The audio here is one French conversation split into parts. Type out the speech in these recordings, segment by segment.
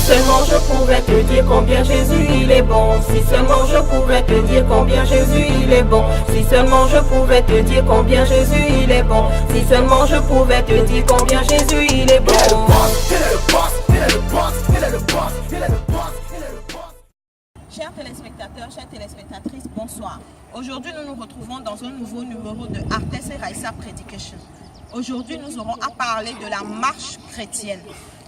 seulement je pouvais te dire combien Jésus il est bon. Si seulement je pouvais te dire combien Jésus il est bon. Si seulement je pouvais te dire combien Jésus il est bon. Si seulement je pouvais te dire combien Jésus il est bon. Chers téléspectateurs, chères téléspectatrices, bonsoir. Aujourd'hui, nous nous retrouvons dans un nouveau numéro de Artes et Raissa Predication. Aujourd'hui, nous aurons à parler de la marche chrétienne.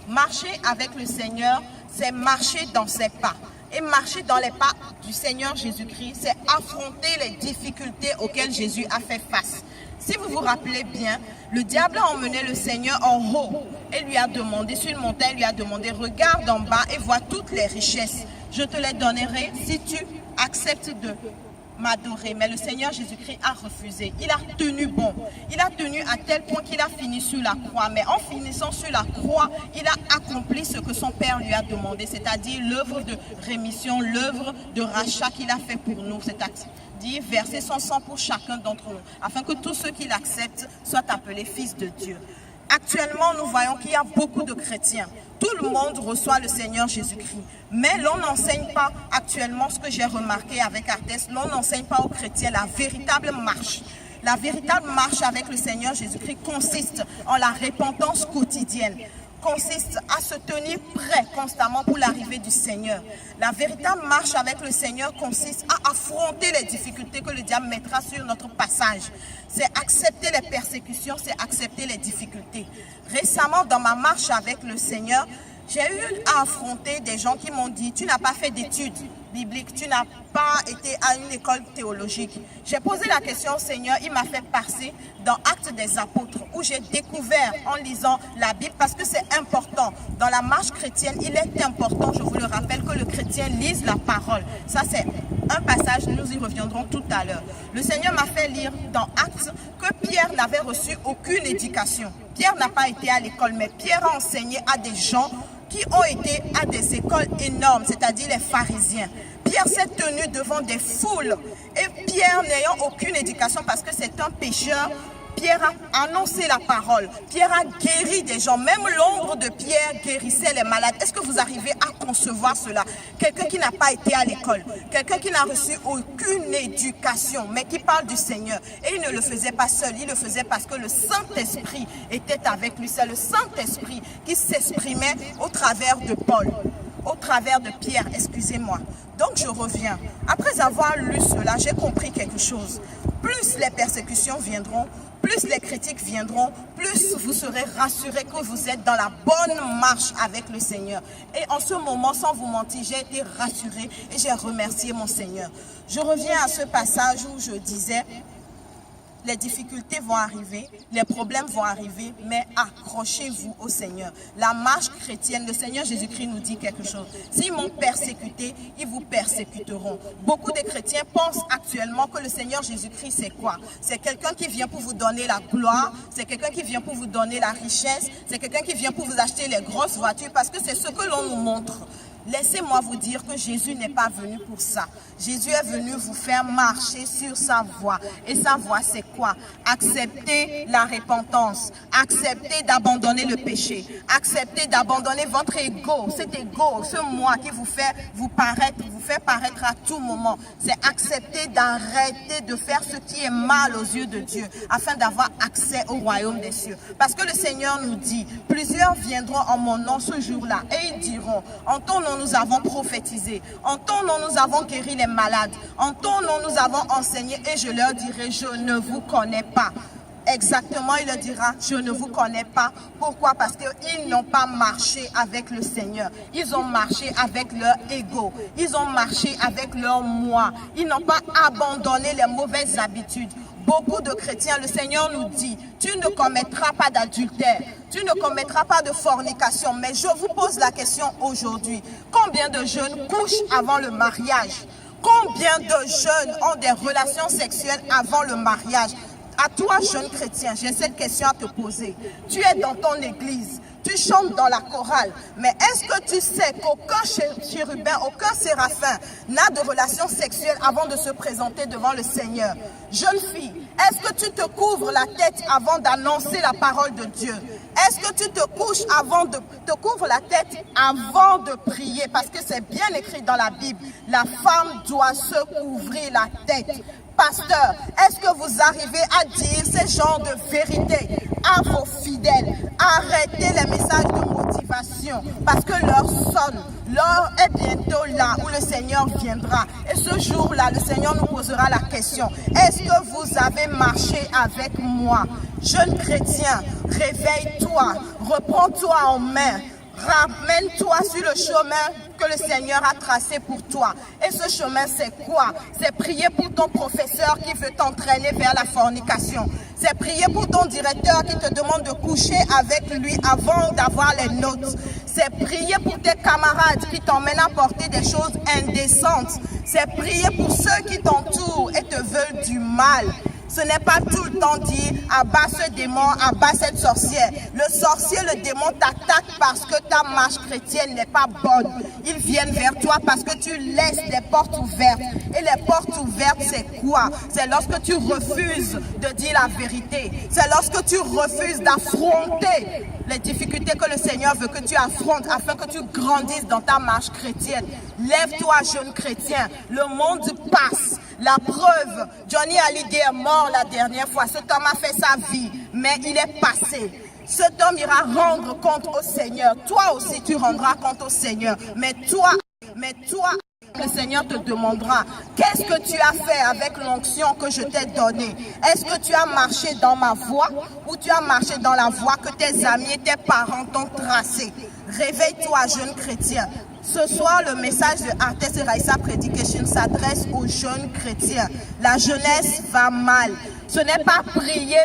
Marcher avec le Seigneur, c'est marcher dans ses pas. Et marcher dans les pas du Seigneur Jésus-Christ, c'est affronter les difficultés auxquelles Jésus a fait face. Si vous vous rappelez bien, le diable a emmené le Seigneur en haut et lui a demandé, sur une montagne, lui a demandé, regarde en bas et vois toutes les richesses. Je te les donnerai si tu acceptes de m'adorer. Mais le Seigneur Jésus-Christ a refusé. Il a tenu bon. Il a tenu à tel point qu'il a fini sur la croix. Mais en finissant sur la croix, il a accompli ce que son Père lui a demandé, c'est-à-dire l'œuvre de rémission, l'œuvre de rachat qu'il a fait pour nous. C'est-à-dire verser son sang pour chacun d'entre nous, afin que tous ceux qui l'acceptent soient appelés fils de Dieu. Actuellement, nous voyons qu'il y a beaucoup de chrétiens. Tout le monde reçoit le Seigneur Jésus-Christ. Mais l'on n'enseigne pas actuellement, ce que j'ai remarqué avec Artes, l'on n'enseigne pas aux chrétiens la véritable marche. La véritable marche avec le Seigneur Jésus-Christ consiste en la repentance quotidienne, consiste à se tenir prêt constamment pour l'arrivée du Seigneur. La véritable marche avec le Seigneur consiste à affronter les difficultés que le diable mettra sur notre passage. C'est accepter les persécutions, c'est accepter les difficultés. Récemment, dans ma marche avec le Seigneur, j'ai eu à affronter des gens qui m'ont dit « Tu n'as pas fait d'études bibliques, tu n'as pas été à une école théologique. » J'ai posé la question au Seigneur, il m'a fait passer dans Actes des Apôtres, où j'ai découvert en lisant la Bible, parce que c'est important. Dans la marche chrétienne, il est important, je vous le rappelle, que le chrétien lise la parole. Ça, c'est un passage, nous y reviendrons tout à l'heure. Le Seigneur m'a fait lire dans Actes que Pierre n'avait reçu aucune éducation. Pierre n'a pas été à l'école, mais Pierre a enseigné à des gens qui ont été à des écoles énormes, c'est-à-dire les pharisiens. Pierre s'est tenu devant des foules et Pierre, n'ayant aucune éducation parce que c'est un pécheur, Pierre a annoncé la parole. Pierre a guéri des gens. Même l'ombre de Pierre guérissait les malades. Est-ce que vous arrivez à concevoir cela? Quelqu'un qui n'a pas été à l'école, quelqu'un qui n'a reçu aucune éducation, mais qui parle du Seigneur. Et il ne le faisait pas seul, il le faisait parce que le Saint-Esprit était avec lui. C'est le Saint-Esprit qui s'exprimait au travers de Paul, au travers de Pierre, excusez-moi. Donc je reviens. Après avoir lu cela, j'ai compris quelque chose. Plus les persécutions viendront, plus les critiques viendront, plus vous serez rassurés que vous êtes dans la bonne marche avec le Seigneur. Et en ce moment, sans vous mentir, j'ai été rassuré et j'ai remercié mon Seigneur. Je reviens à ce passage où je disais, les difficultés vont arriver, les problèmes vont arriver, mais accrochez-vous au Seigneur. La marche chrétienne, le Seigneur Jésus-Christ nous dit quelque chose. S'ils m'ont persécuté, ils vous persécuteront. Beaucoup de chrétiens pensent actuellement que le Seigneur Jésus-Christ, c'est quoi? C'est quelqu'un qui vient pour vous donner la gloire, c'est quelqu'un qui vient pour vous donner la richesse, c'est quelqu'un qui vient pour vous acheter les grosses voitures, parce que c'est ce que l'on nous montre. Laissez-moi vous dire que Jésus n'est pas venu pour ça. Jésus est venu vous faire marcher sur sa voie. Et sa voie, c'est quoi? Accepter la repentance. Accepter d'abandonner le péché. Accepter d'abandonner votre ego. Cet ego, ce moi qui vous fait paraître à tout moment. C'est accepter d'arrêter de faire ce qui est mal aux yeux de Dieu, afin d'avoir accès au royaume des cieux. Parce que le Seigneur nous dit, plusieurs viendront en mon nom ce jour-là, et ils diront, en ton nom nous avons prophétisé, en ton nom nous avons guéri les malades, en ton nom nous avons enseigné, et je leur dirai, je ne vous connais pas. Exactement, il leur dira, je ne vous connais pas. Pourquoi? Parce qu'ils n'ont pas marché avec le Seigneur. Ils ont marché avec leur ego. Ils ont marché avec leur moi. Ils n'ont pas abandonné les mauvaises habitudes. Beaucoup de chrétiens, le Seigneur nous dit, tu ne commettras pas d'adultère, tu ne commettras pas de fornication. Mais je vous pose la question aujourd'hui, combien de jeunes couchent avant le mariage? Combien de jeunes ont des relations sexuelles avant le mariage? À toi, jeune chrétien, j'ai cette question à te poser. Tu es dans ton église, tu chantes dans la chorale, mais est-ce que tu sais qu'aucun chérubin, aucun séraphin n'a de relation sexuelle avant de se présenter devant le Seigneur? Jeune fille, est-ce que tu te couvres la tête avant d'annoncer la parole de Dieu? Est-ce que tu te couches avant de te couvres la tête avant de prier? Parce que c'est bien écrit dans la Bible. La femme doit se couvrir la tête. Pasteur, est-ce que vous arrivez à dire ces genres de vérité à vos fidèles? Arrêtez les messages de motivation parce que l'heure sonne. L'heure est bientôt là où le Seigneur viendra. Et ce jour-là, le Seigneur nous posera la question. Est-ce que vous avez marché avec moi? Jeune chrétien, réveille-toi, reprends-toi en main. Ramène-toi sur le chemin que le Seigneur a tracé pour toi. Et ce chemin, c'est quoi? C'est prier pour ton professeur qui veut t'entraîner vers la fornication. C'est prier pour ton directeur qui te demande de coucher avec lui avant d'avoir les notes. C'est prier pour tes camarades qui t'emmènent à porter des choses indécentes. C'est prier pour ceux qui t'entourent et te veulent du mal. Ce n'est pas tout le temps dit « abat ce démon, abat cette sorcière ». Le sorcier, le démon t'attaque parce que ta marche chrétienne n'est pas bonne. Ils viennent vers toi parce que tu laisses les portes ouvertes. Et les portes ouvertes, c'est quoi? C'est lorsque tu refuses de dire la vérité. C'est lorsque tu refuses d'affronter les difficultés que le Seigneur veut que tu affrontes afin que tu grandisses dans ta marche chrétienne. Lève-toi, jeune chrétien. Le monde passe. La preuve, Johnny Hallyday est mort la dernière fois. Cet homme a fait sa vie, mais il est passé. Cet homme ira rendre compte au Seigneur. Toi aussi, tu rendras compte au Seigneur. Mais toi, le Seigneur te demandera, qu'est-ce que tu as fait avec l'onction que je t'ai donnée? Est-ce que tu as marché dans ma voie ou tu as marché dans la voie que tes amis et tes parents t'ont tracée? Réveille-toi, jeune chrétien. Ce soir, le message de Arthez et Raissa Predication s'adresse aux jeunes chrétiens. La jeunesse va mal. Ce n'est pas prier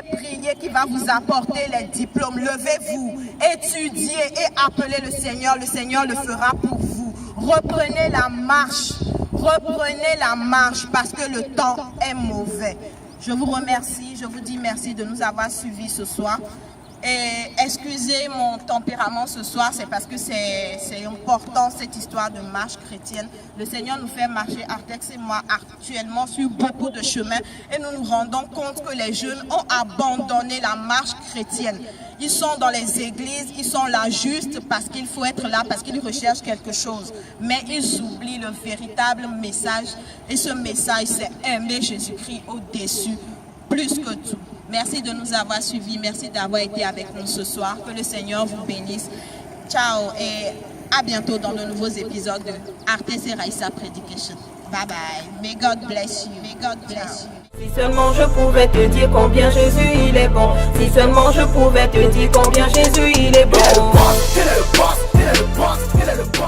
qui va vous apporter les diplômes. Levez-vous, étudiez et appelez le Seigneur le fera pour vous. Reprenez la marche parce que le temps est mauvais. Je vous remercie, je vous dis merci de nous avoir suivis ce soir. Et excusez mon tempérament ce soir, c'est parce que c'est important cette histoire de marche chrétienne. Le Seigneur nous fait marcher, Artex et moi, actuellement sur beaucoup de chemins et nous nous rendons compte que les jeunes ont abandonné la marche chrétienne. Ils sont dans les églises, ils sont là juste parce qu'il faut être là, parce qu'ils recherchent quelque chose. Mais ils oublient le véritable message et ce message, c'est aimer Jésus-Christ au-dessus, plus que tout. Merci de nous avoir suivis. Merci d'avoir été avec nous ce soir. Que le Seigneur vous bénisse. Ciao et à bientôt dans de nouveaux épisodes de Arthez et Raissa Predication. Bye bye. May God bless you. May God bless you. Si seulement je pouvais te dire combien Jésus il est bon. Si seulement je pouvais te dire combien Jésus il est bon. Il est le boss, il est le boss, il est le boss, il est le boss.